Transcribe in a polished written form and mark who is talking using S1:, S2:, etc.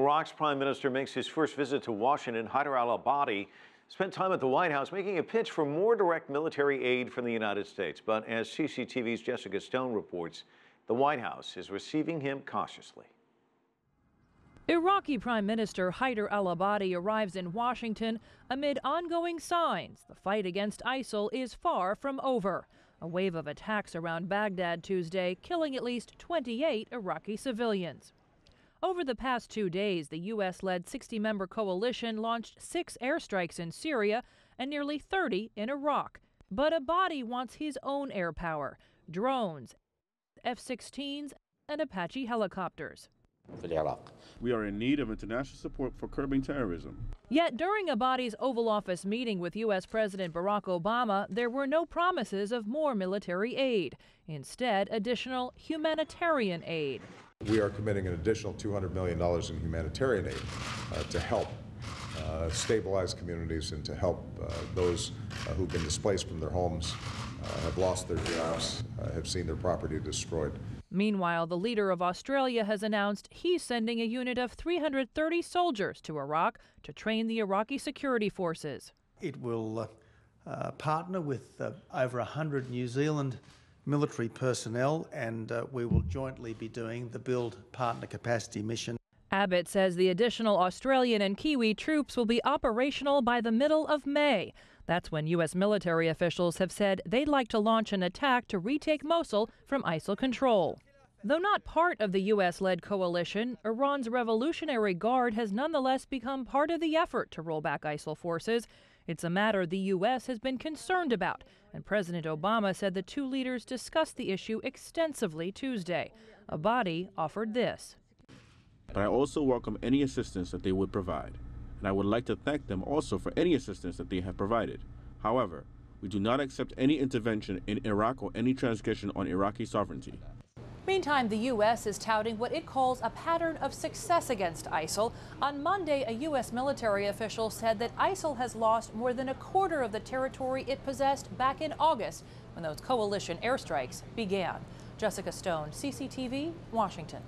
S1: Iraq's Prime Minister makes his first visit to Washington. Haider al-Abadi spent time at the White House making a pitch for more direct military aid from the United States. But as CCTV's Jessica Stone reports, the White House is receiving him cautiously.
S2: Iraqi Prime Minister Haider al-Abadi arrives in Washington amid ongoing signs the fight against ISIL is far from over. A wave of attacks around Baghdad Tuesday, killing at least 28 Iraqi civilians. Over the past 2 days, the U.S.-led 60-member coalition launched 6 airstrikes in Syria and nearly 30 in Iraq. But Abadi wants his own air power, drones, F-16s, and Apache helicopters.
S3: We are in need of international support for curbing terrorism.
S2: Yet during Abadi's Oval Office meeting with U.S. President Barack Obama, there were no promises of more military aid. Instead, additional humanitarian aid.
S4: We are committing an additional $200 million in humanitarian aid to help stabilize communities and to help those who've been displaced from their homes, have lost their jobs, have seen their property destroyed.
S2: Meanwhile, the leader of Australia has announced he's sending a unit of 330 soldiers to Iraq to train the Iraqi security forces.
S5: It will partner with over 100 New Zealand military personnel, and we will jointly be doing the Build Partner Capacity mission.
S2: Abbott says the additional Australian and Kiwi troops will be operational by the middle of May. That's when U.S. military officials have said they'd like to launch an attack to retake Mosul from ISIL control. Though not part of the U.S.-led coalition, Iran's Revolutionary Guard has nonetheless become part of the effort to roll back ISIL forces. It's a matter the U.S. has been concerned about, and President Obama said the two leaders discussed the issue extensively Tuesday. Abadi offered this.
S3: But I also welcome any assistance that they would provide, and I would like to thank them also for any assistance that they have provided. However, we do not accept any intervention in Iraq or any transgression on Iraqi sovereignty.
S2: Meantime, the U.S. is touting what it calls a pattern of success against ISIL. On Monday, a U.S. military official said that ISIL has lost more than a quarter of the territory it possessed back in August when those coalition airstrikes began. Jessica Stone, CCTV, Washington.